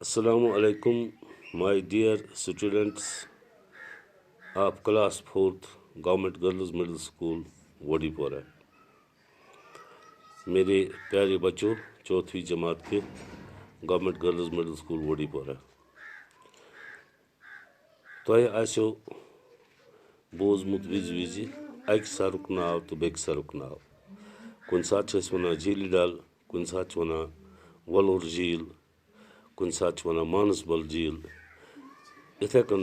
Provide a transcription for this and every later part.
Assalamu alaikum, my dear students of class 4th Government Girls Middle School, वडीपोरा। मेरे प्यारे बच्चों, चौथी जमात के गवर्नमेंट गर्ल्स मिडल स्कूल वडीपोरा। तोह आसो बोजमुत विज विज अक सरुक नाव तो बेक सरुक नाव। कुन सात वनान झील डल, कुन सात वनान वलोर झील, कुन सात वनान मानसबल झील। इथे कन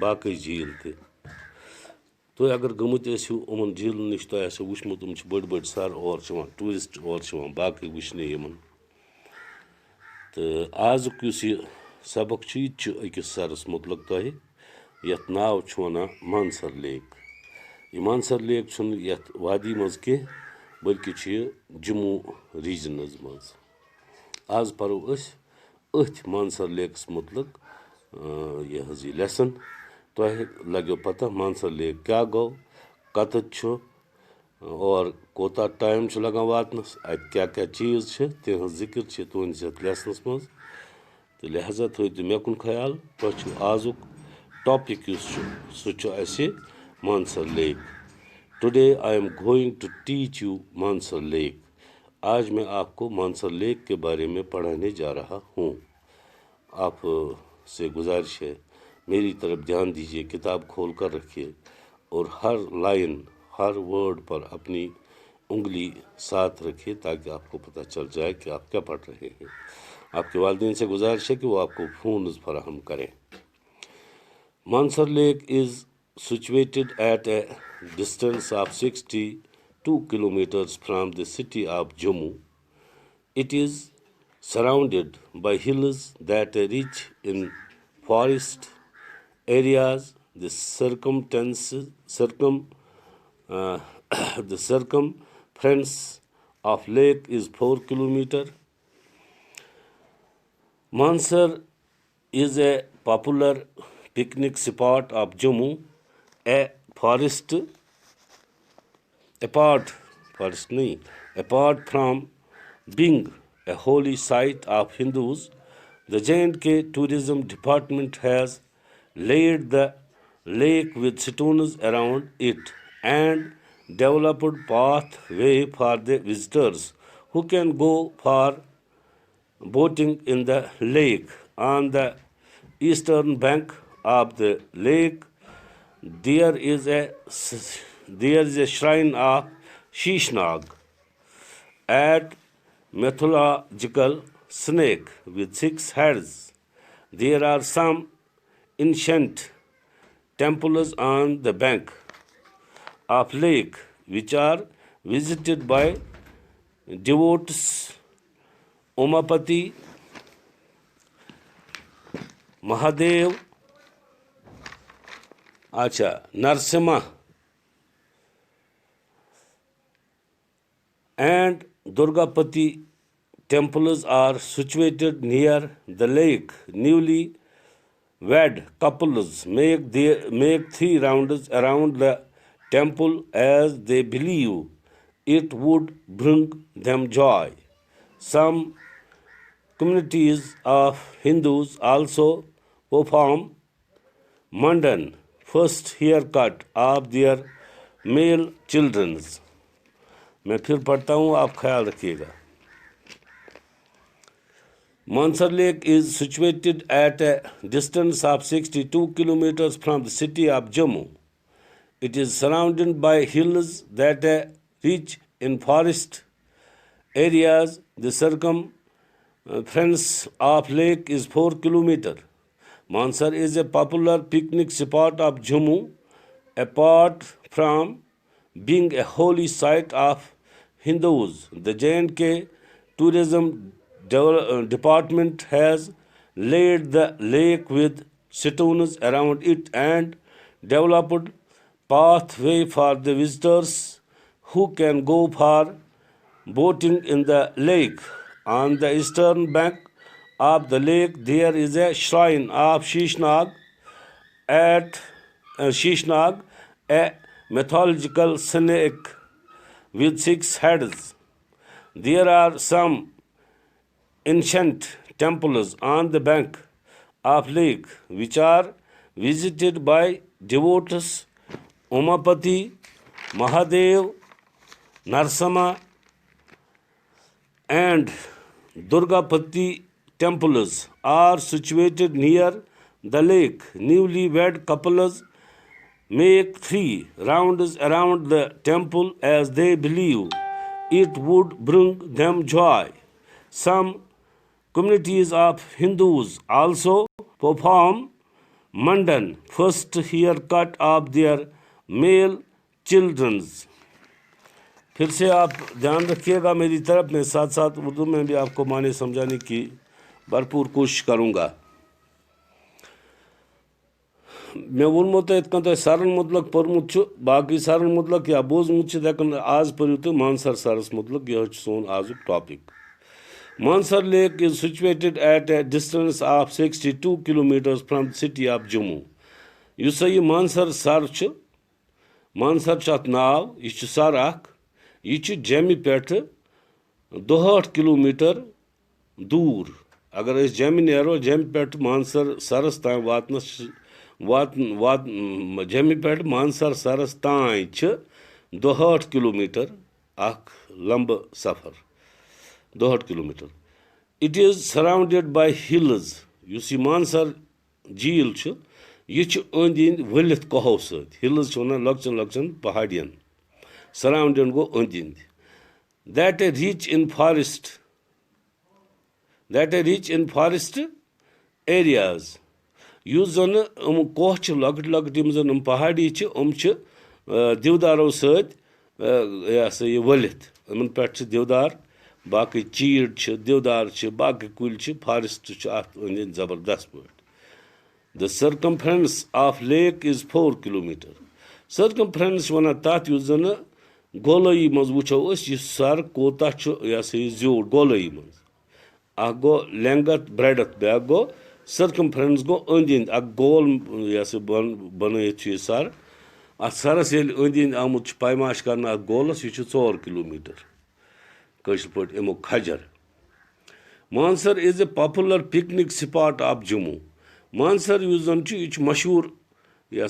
बाकी झील ते तुम अगर गमुत उमन झील नश तुम आसो वुचमुत बड़ बड़ सर और टूरिस्ट और बाकी वुचने यमन। तो आजुक सबक अकिस सरस मुतलक तुह यथ नाव वनान मानसर लेक। यह मानसर लेक यथ वादी मज कह बल्कि जम्मू रीजनस मज। आज परो अथ मानसर लेकस मुतलक यह लेसन। तुह लगो पता मानसर लेक क्या गो, कत और कोता टाइम लगान वातनस, अत क्या क्या चीज़ तिह जिक्र तुंदिस लेसनस मज। तो लिहाजा थो मे कुन ख्याल तुह आजुक topic Mansar lake. Today I am going to teach you Mansar lake. आज मैं आपको मानसर लेक के बारे में पढ़ाने जा रहा हूँ। आप से गुजारिश है मेरी तरफ ध्यान दीजिए, किताब खोल कर रखिए और हर लाइन हर वर्ड पर अपनी उंगली साथ रखिए ताकि आपको पता चल जाए कि आप क्या पढ़ रहे हैं। आपके वालिदैन से गुजारिश है कि वो आपको फ़ोन फराहम करें। Mansar lake is situated at a distance of 62 kilometers from the city of Jammu. It is surrounded by hills that are rich in forest areas. The the circumference of lake is 4 kilometers. Mansar is a popular picnic spot of Jammu. Apart from being a holy site of Hindus, the J&K Tourism Department has laid the lake with stones around it and developed pathway for the visitors who can go for boating in the lake. On the eastern bank of the lake, there is a shrine of Shishnag, a mythological snake with 6 heads. There are some ancient temples on the bank of lake which are visited by devotees. Umapati, Mahadev, Narsimha and Durgapati temples are situated near the lake. Newly wed couples make 3 rounds around the temple as they believe it would bring them joy. Some communities of Hindus also perform Mundan first haircut of their male children. मैं फिर पढ़ता हूँ, आप ख्याल रखिएगा। Mansar Lake is situated at a distance of 62 kilometers from the city of Jammu. It is surrounded by hills that are rich in forest areas. The circumference of lake is 4 kilometers. Mansar is a popular picnic spot of Jammu. Apart from being a holy site of Hindus, the J&K Tourism Department has laid the lake with stones around it and developed pathway for the visitors who can go for boating in the lake. On the eastern bank of the lake, there is a shrine of Shishnag, a mythological snake with 6 heads. There are some ancient temples on the bank of lake, which are visited by devotees Umapati, Mahadev, Narsamma, and Durgapati temples are situated near the lake. Newlywed couples make 3 rounds around the temple as they believe it would bring them joy. Some communities of Hindus also perform Mandan, first haircut of their male children's. फिर से आप ध्यान रखिएगा मेरी तरफ, मैं साथ साथ उर्दू में भी आपको माने समझाने की भरपूर कोशिश करूँगा. मे वोनमो तो इतना तो सारन मुतलक पोरमुत बाकी सारन मुतलक या बोजमुत हेकन आज पर्यु तो मानसर सारस मुतलक यह सोन आजुक topic. Mansar Lake is situated at a distance of 62 kilometers from the city of Jammu. Yus ye Mansar Sar ch, Mansar chat nav, yih ch sar akh, yih ch Jammu peth 62 kilometer दूर. अगर इस जमी narrow जमी पे मानसर सरस तान वातनस जमी पे मानसर सरस तान 62 किलोमीटर अख लंब सफर 62 kilometre. It is surrounded by hills. युस मानसर झील यह अंद वलित कहो सत. हिल्स वन लक्चन लक्चन पहाड़ियन. सराउंडेड गो अंद. That a rich in forest areas. Yus zan koh लकट लकट जन पहाड़ी दिवदारों सत वलित. इन पे दिवदार बाकी चीड़ दिवदार बाकी कुल फॉरेस्ट अंद जबरदस्त पे. The circumference of lake is 4 kilometers. Circumference one तथ युस जन गोलई मज वो सर कोता जोड़ गोलई मज. अ गो लेंगथ ब्रेडथ बे गो सर्कमफ्रेंस गो अंद अ गोल बन सर. अत सरस ये अंद आमुत पैमाश कर गोलस यह 4 किलोमीटर कशर पे यमो खजर. Mansar is a popular picnic spot of Jammu. Mansar युस जन यह मशहूर यह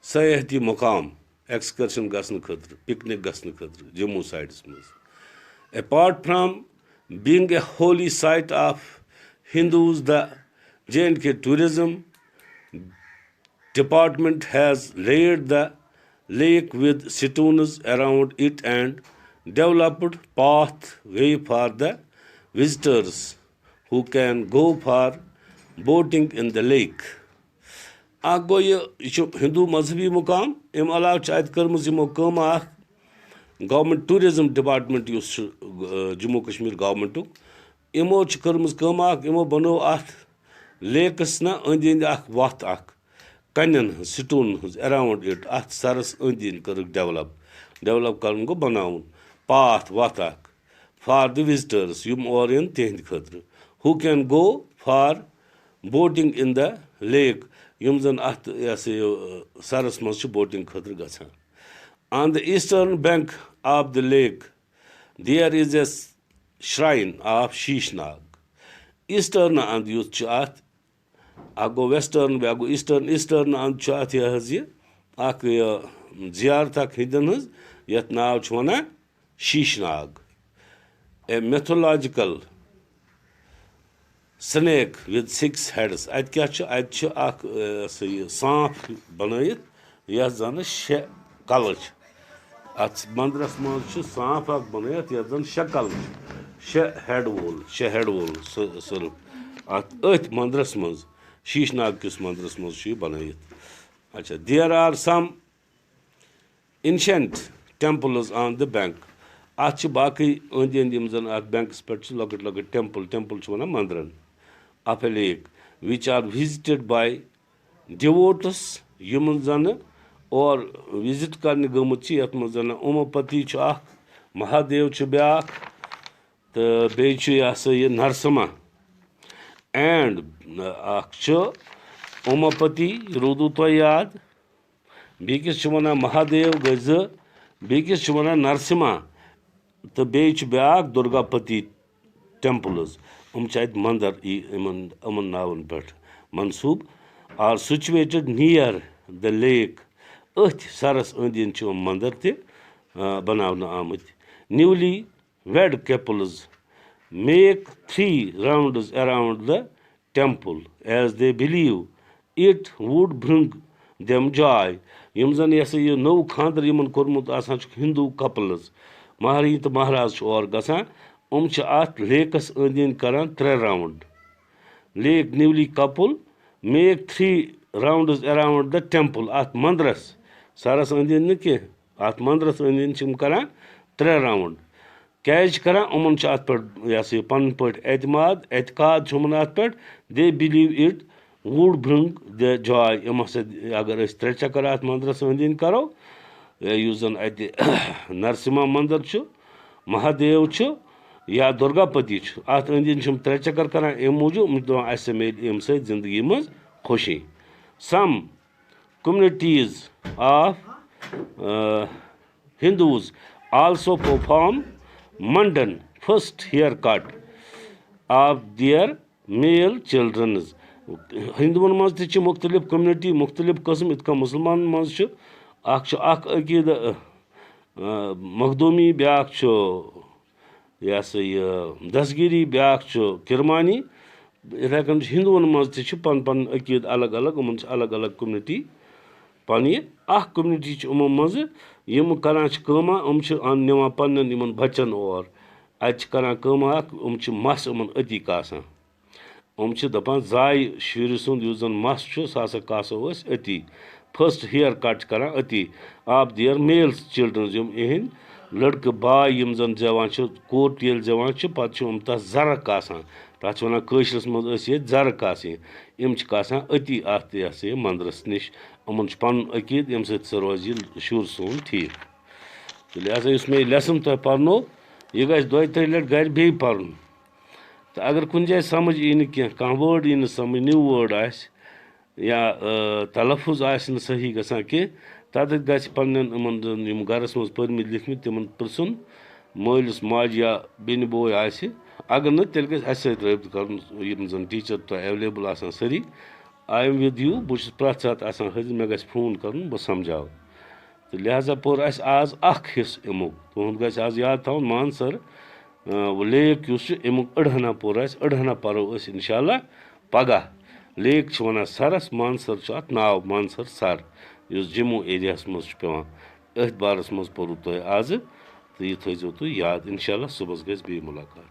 सयाहती मुकाम एक्सकर्शन गसन खतर पिकनिक गसन खतर जम्मू साइडस मज. Apart from being a holy site of Hindus, the J&K tourism department has laid the lake with stones around it and developed pathway for the visitors who can go for boating in the lake. गो यह हिंदू मजहबी मुकाम. अम अलाव कर्मज यमो कम government tourism department Jammu Kashmir government यमो कर्मज कम यमो बनो अत लेकस ना अंद अंद वत कन्न स्टोन अराउंड इट अत सरस अंद अंद कर डेवलप कर गो बनाउन पाथ वत फॉर द विजिटर्स यम और इन तिहंद खतर who can go for boating in the lake यम जन अत सरस मज बोटिंग खतर गछान. On the eastern bank of the lake, there is a shrine of Shishnag. Eastern and yus chat, ago western, ago eastern and chat yahazi, ak ziyartak hidden his, yet now chwana Shishnag. A mythological snake with 6 heads. I'd catch ak saap banayit, yas zana she college. At mandras maz saaf banayat yazan shakal she head wall sir at öt mandras maz Shishnag kis mandras maz banayat. Acha, there are some ancient temples on the bank. At baki and zan at bank spet look temple chwana mandran of a lake which are visited by devotees human zan और visit करने गमुत यथ मज उमापति महादेव ब्याख तो बे नरसमा and Umapati रूदू तो याद बेकिस one Mahadev गई बेकिस one Narasimha तो बे ब्याख दुर्गापति temples. मंदर यमन नावन पे मनसूब are situated near the lake अथ सरस अंद मंदिर त बनावन आमत newly wed couples make 3 rounds around the temple as they believe it would bring them joy यम जन यह नौ खानदर यमन कोरमुत आसान हिंदू कपल्स महारानी तो महाराज और गसान अत लेकस अंद अंद करान 3 round lake newly couple make 3 rounds around the temple अत मंदरस सरस अंद अंद कह अत मंदरस अंद अंद करान 3 राउंड कैज करान उमन अत पे पन पे एतमाद एतकाद अत पे दे believe it would bring the Joy अगर 3 चक्कर अत मंदरस अंद अंद करो युस जन नरसिम्हा मंदिर महादेव या दुर्गापति अत अंद अंद 3 चक्कर करान अम मूजूब मिल अम सत जिंदगी मज खुशी सम communities of Hindus also perform मंडन first haircut of their male childrens हिंदुवन मज मुख्तलिफ कम्युनिटी मुख्तलिफ कस्म इत मुसलमान मज अकीद मखदूमी ब्या दसगिरी ब्या किरमानी इथे कन हिंदुवन मज पन पन अकीद अलग अलग उमन अलग अलग कम्युनिटी पन कम्युनिटी उमो मज यम करान निवान पन्न बच्चन और अत मस अति कासान दपान जाय शुर सुंद युस जन मस सह कासो अति फर्स्ट हेयर कट करान अति ऑफ देयर मेल चिल्ड्रन यम इहंद लड़क बाय यम जन जवान कोट ये जवान पे तथ जर कासान तथ वन कशरस मज जर कासन यम कासान अति अत मंदिरस निश उमन पन अकीद यम सह रोज शुर सोन ठीक तो लिहाजा इस मे लेसन तुह पर्नो यह गि 2-3 लट गर बे पर्न तो अगर कुछ जाए समझ यी न कह वर्ड यी समझ न्यू वर्ड या तलफुज सही गसान कह तथ गि पन्न गरस मज पर्मित लिखमित तिमन पृछुन मालिस माज या बेन बोय अगर न तेल गि अस रबित कर टीचर तुह एवेलेबल आसान सारी आई एम विद यू बहुत प्रथ सात हाजिर मे गि फोन कर बह समझाव तो लिहाजा पोर आज हिस्स अमुक तुहद गि आज याद थवन मानसर लेक अमुक अड़हना पोर अड़हना परो इंशाल्लाह पगह लेक वन सरस मानसर अत नाव मानसर सर इस जम्मू एरिया मज पे अथ बारस मज पोरू तुह आज तो यह थो तुम याद इंशाल्लाह सुबह गि बे मुलाकात।